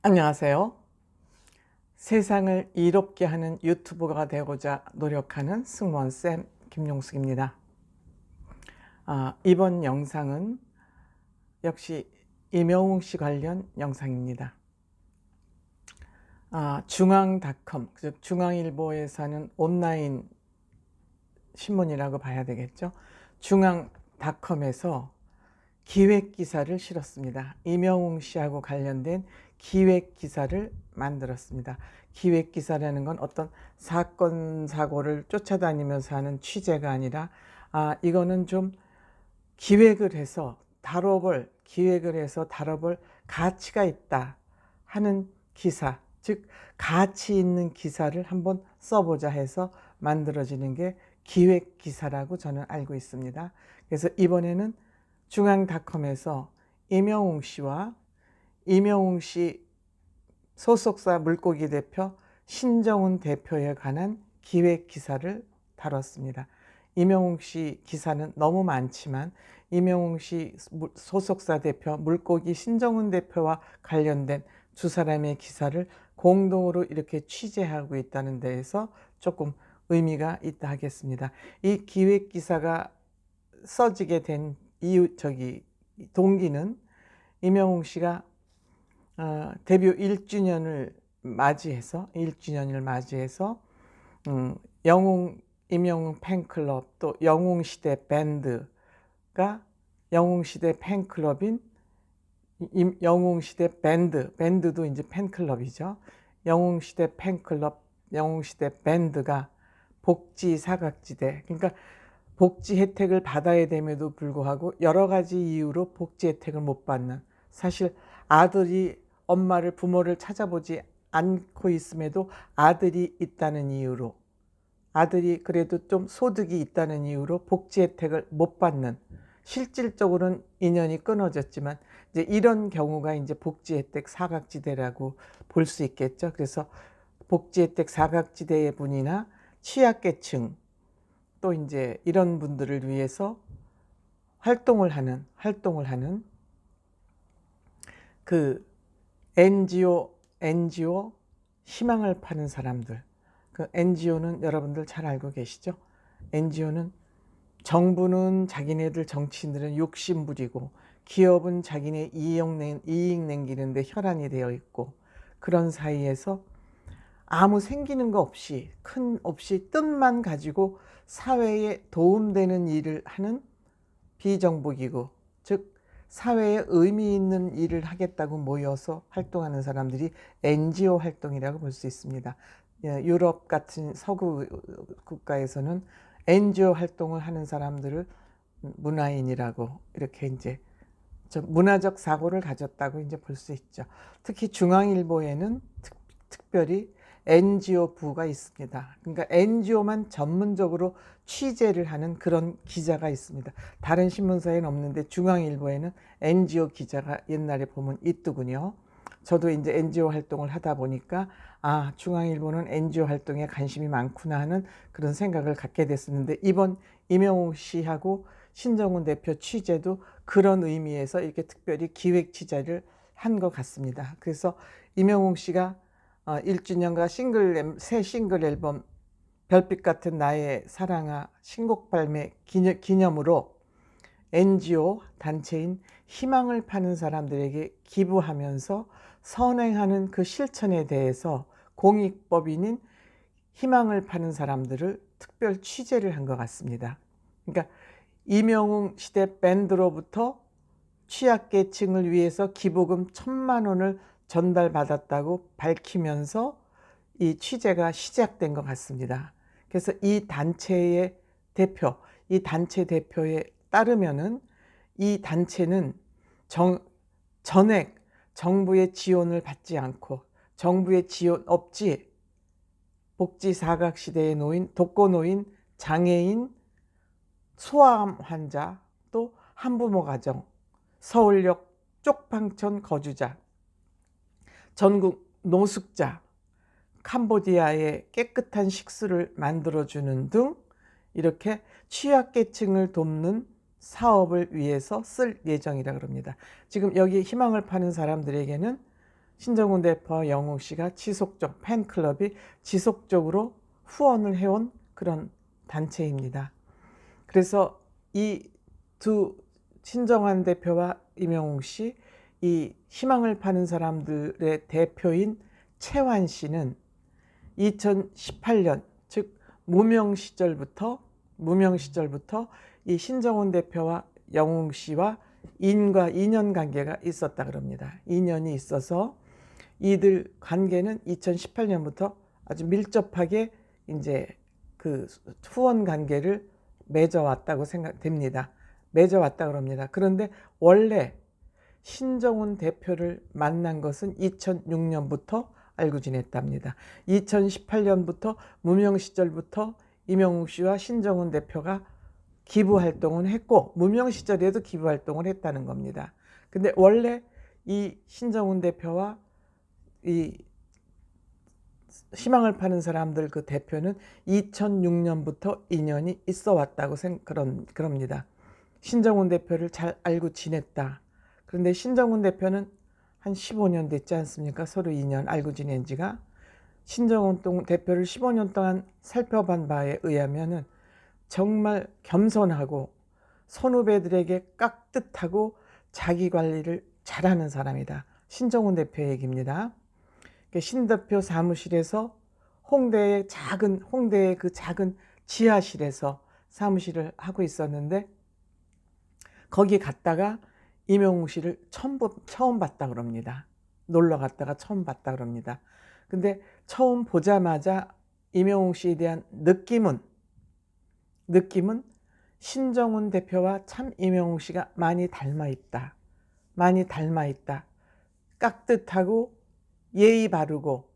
안녕하세요. 세상을 이롭게 하는 유튜버가 되고자 노력하는 승무원쌤 김용숙입니다. 이번 영상은 역시 임영웅 씨 관련 영상입니다. 중앙닷컴, 즉 중앙일보에서 하는 온라인 신문이라고 봐야 되겠죠. 중앙닷컴에서 기획 기사를 실었습니다. 임영웅 씨하고 관련된 기획 기사를 만들었습니다. 기획 기사라는 건 어떤 사건 사고를 쫓아다니면서 하는 취재가 아니라 이거는 좀 기획을 해서 다뤄볼 가치가 있다 하는 기사, 즉 가치 있는 기사를 한번 써보자 해서 만들어지는 게 기획 기사라고 저는 알고 있습니다. 그래서 이번에는 중앙닷컴에서 임영웅 씨와 임영웅 씨 소속사 물고기 대표 신정훈 대표에 관한 기획 기사를 다뤘습니다. 임영웅 씨 기사는 너무 많지만 임영웅 씨 소속사 대표 물고기 신정훈 대표와 관련된 두 사람의 기사를 공동으로 이렇게 취재하고 있다는 데에서 조금 의미가 있다 하겠습니다. 이 기획 기사가 써지게 된 동기는 임영웅 씨가 데뷔 1주년을 맞이해서 임영웅 팬클럽 또 영웅시대 밴드가 영웅시대 팬클럽인 영웅시대 밴드도 이제 팬클럽이죠. 영웅시대 팬클럽 영웅시대 밴드가 복지 사각지대, 그러니까 복지 혜택을 받아야 됨에도 불구하고 여러 가지 이유로 복지 혜택을 못 받는, 사실 아들이 부모를 찾아보지 않고 있음에도 아들이 있다는 이유로, 아들이 그래도 좀 소득이 있다는 이유로 복지 혜택을 못 받는, 실질적으로는 인연이 끊어졌지만 이제 이런 경우가 이제 복지 혜택 사각지대라고 볼 수 있겠죠. 그래서 복지 혜택 사각지대의 분이나 취약계층 또 이제 이런 분들을 위해서 활동을 하는 그 NGO 희망을 파는 사람들. 그 NGO는 여러분들 잘 알고 계시죠? NGO는 정부는 자기네들 정치인들은 욕심 부리고 기업은 자기네 이익 남기는데 혈안이 되어 있고, 그런 사이에서 아무 생기는 거 없이 뜻만 가지고 사회에 도움되는 일을 하는 비정부기구, 즉 사회에 의미 있는 일을 하겠다고 모여서 활동하는 사람들이 NGO 활동이라고 볼 수 있습니다. 유럽 같은 서구 국가에서는 NGO 활동을 하는 사람들을 문화인이라고 이렇게 이제 문화적 사고를 가졌다고 이제 볼 수 있죠. 특히 중앙일보에는 특별히 NGO 부가 있습니다. 그러니까 NGO만 전문적으로 취재를 하는 그런 기자가 있습니다. 다른 신문사에는 없는데 중앙일보에는 NGO 기자가 옛날에 보면 있더군요. 저도 이제 NGO 활동을 하다 보니까 중앙일보는 NGO 활동에 관심이 많구나 하는 그런 생각을 갖게 됐었는데, 이번 임영웅 씨하고 신정훈 대표 취재도 그런 의미에서 이렇게 특별히 기획 취재를 한 것 같습니다. 그래서 임영웅 씨가 1주년과 새 싱글 앨범 별빛 같은 나의 사랑아 신곡 발매 기념으로 NGO 단체인 희망을 파는 사람들에게 기부하면서 선행하는 그 실천에 대해서 공익법인인 희망을 파는 사람들을 특별 취재를 한 것 같습니다. 그러니까 임영웅 시대 밴드로부터 취약계층을 위해서 기부금 1,000만 원을 전달받았다고 밝히면서 이 취재가 시작된 것 같습니다. 그래서 이 단체 대표에 따르면은 이 단체는 전액 정부의 지원을 받지 않고, 정부의 지원 없이 복지 사각시대에 놓인 독거노인, 장애인, 소아암 환자, 또 한부모 가정, 서울역 쪽방촌 거주자, 전국 노숙자, 캄보디아의 깨끗한 식수를 만들어주는 등 이렇게 취약계층을 돕는 사업을 위해서 쓸 예정이라 그럽니다. 지금 여기 희망을 파는 사람들에게는 신정훈 대표와 영웅 씨가 팬클럽이 지속적으로 후원을 해온 그런 단체입니다. 그래서 이 두 신정환 대표와 임영웅 씨, 이 희망을 파는 사람들의 대표인 최환 씨는 2018년, 즉 무명 시절부터 이 신정훈 대표와 영웅 씨와 인연 관계가 있었다 그럽니다. 인연이 있어서 이들 관계는 2018년부터 아주 밀접하게 이제 그 후원 관계를 맺어왔다고 생각됩니다. 맺어왔다 그럽니다. 그런데 원래 신정훈 대표를 만난 것은 2006년부터 알고 지냈답니다. 2018년부터 무명 시절부터 임영웅 씨와 신정훈 대표가 기부 활동을 했고, 무명 시절에도 기부 활동을 했다는 겁니다. 근데 원래 이 신정훈 대표와 이 희망을 파는 사람들 그 대표는 2006년부터 인연이 있어 왔다고 그럽니다. 신정훈 대표를 잘 알고 지냈다. 그런데 신정훈 대표는 한 15년 됐지 않습니까? 서로 인연 알고 지낸 지가. 신정훈 대표를 15년 동안 살펴본 바에 의하면은 정말 겸손하고 선후배들에게 깍듯하고 자기 관리를 잘하는 사람이다. 신정훈 대표 얘기입니다. 신 대표 사무실에서 홍대의 그 작은 지하실에서 사무실을 하고 있었는데, 거기 갔다가 임영웅 씨를 처음 봤다 그럽니다. 놀러 갔다가 처음 봤다 그럽니다. 근데 처음 보자마자 임영웅 씨에 대한 느낌은 신정훈 대표와 참 임영웅 씨가 많이 닮아 있다. 깍듯하고 예의 바르고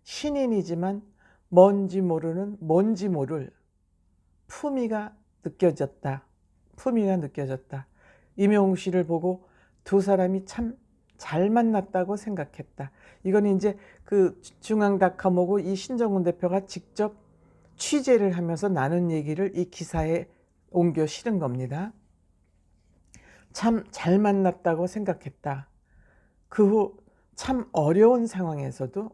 신인이지만 뭔지 모를 품위가 느껴졌다. 임영웅 씨를 보고 두 사람이 참 잘 만났다고 생각했다. 이건 이제 그 중앙닷컴하고 이 신정훈 대표가 직접 취재를 하면서 나눈 얘기를 이 기사에 옮겨 실은 겁니다. 참 잘 만났다고 생각했다. 그 후 참 어려운 상황에서도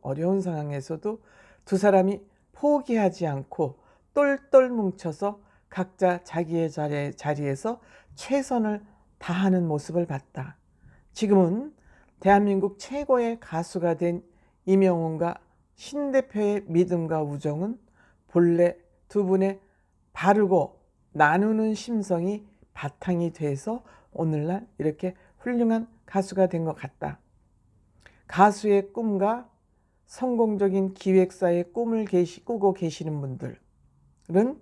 두 사람이 포기하지 않고 똘똘 뭉쳐서 각자 자기의 자리에서 최선을 다하는 모습을 봤다. 지금은 대한민국 최고의 가수가 된 임영웅과 신 대표의 믿음과 우정은 본래 두 분의 바르고 나누는 심성이 바탕이 돼서 오늘날 이렇게 훌륭한 가수가 된 것 같다. 가수의 꿈과 성공적인 기획사의 꿈을 꾸고 계시는 분들은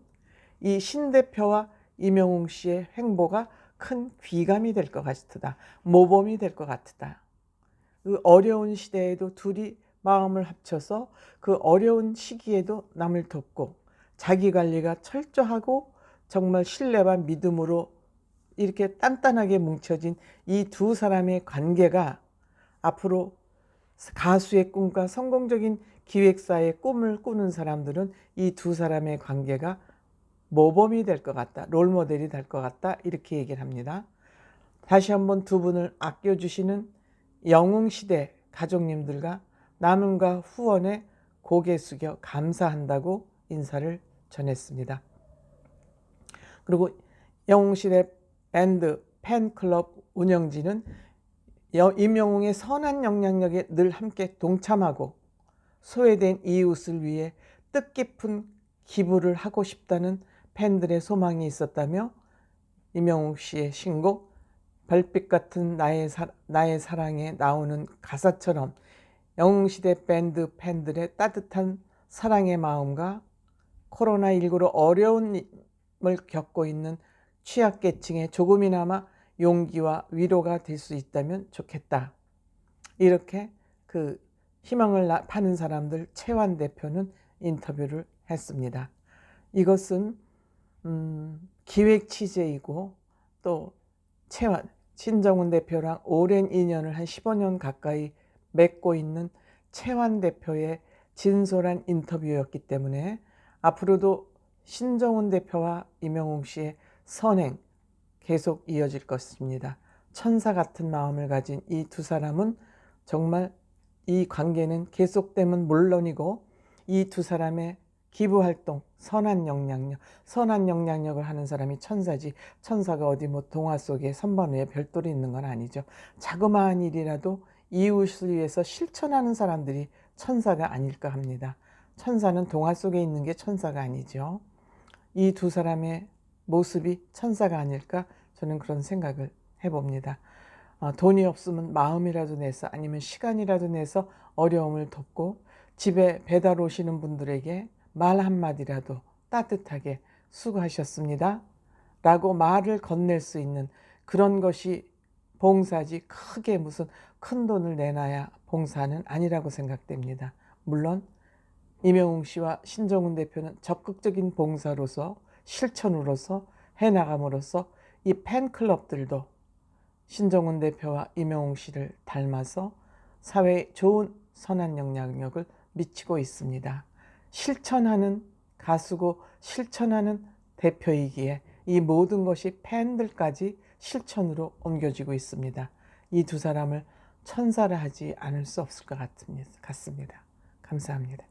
이 신 대표와 임영웅 씨의 행보가 큰 귀감이 될 것 같다. 모범이 될 것 같다. 그 어려운 시대에도 둘이 마음을 합쳐서 그 어려운 시기에도 남을 돕고 자기 관리가 철저하고 정말 신뢰와 믿음으로 이렇게 단단하게 뭉쳐진 이 두 사람의 관계가 앞으로 가수의 꿈과 성공적인 기획사의 꿈을 꾸는 사람들은 이 두 사람의 관계가 모범이 될 것 같다. 롤모델이 될 것 같다. 이렇게 얘기를 합니다. 다시 한번 두 분을 아껴주시는 영웅시대 가족님들과 나눔과 후원에 고개 숙여 감사한다고 인사를 전했습니다. 그리고 영웅시대 밴드 팬클럽 운영진은 임영웅의 선한 영향력에 늘 함께 동참하고 소외된 이웃을 위해 뜻깊은 기부를 하고 싶다는 팬들의 소망이 있었다며 임영웅 씨의 신곡 별빛 같은 나의 사랑에 나오는 가사처럼 영웅시대 밴드 팬들의 따뜻한 사랑의 마음과 코로나19로 어려움을 겪고 있는 취약계층에 조금이나마 용기와 위로가 될 수 있다면 좋겠다. 이렇게 그 희망을 파는 사람들 최환 대표는 인터뷰를 했습니다. 이것은 기획 취재이고 또 신정훈 대표랑 오랜 인연을 한 15년 가까이 맺고 있는 최환 대표의 진솔한 인터뷰였기 때문에 앞으로도 신정훈 대표와 임영웅 씨의 선행 계속 이어질 것입니다. 천사 같은 마음을 가진 이 두 사람은 정말 이 관계는 계속되면 물론이고 이 두 사람의 기부활동, 선한 영향력을 하는 사람이 천사지, 천사가 어디 뭐 동화 속에 선반 위에 별돌이 있는 건 아니죠. 자그마한 일이라도 이웃을 위해서 실천하는 사람들이 천사가 아닐까 합니다. 천사는 동화 속에 있는 게 천사가 아니죠. 이 두 사람의 모습이 천사가 아닐까, 저는 그런 생각을 해봅니다. 돈이 없으면 마음이라도 내서, 아니면 시간이라도 내서 어려움을 돕고, 집에 배달 오시는 분들에게 말 한마디라도 따뜻하게 수고하셨습니다 라고 말을 건넬 수 있는 그런 것이 봉사지, 크게 무슨 큰 돈을 내놔야 봉사는 아니라고 생각됩니다. 물론 임영웅 씨와 신정훈 대표는 적극적인 봉사로서, 실천으로서 해나감으로써 이 팬클럽들도 신정훈 대표와 임영웅 씨를 닮아서 사회에 좋은 선한 영향력을 미치고 있습니다. 실천하는 가수고 실천하는 대표이기에 이 모든 것이 팬들까지 실천으로 옮겨지고 있습니다. 이 두 사람을 천사라 하지 않을 수 없을 것 같습니다. 감사합니다.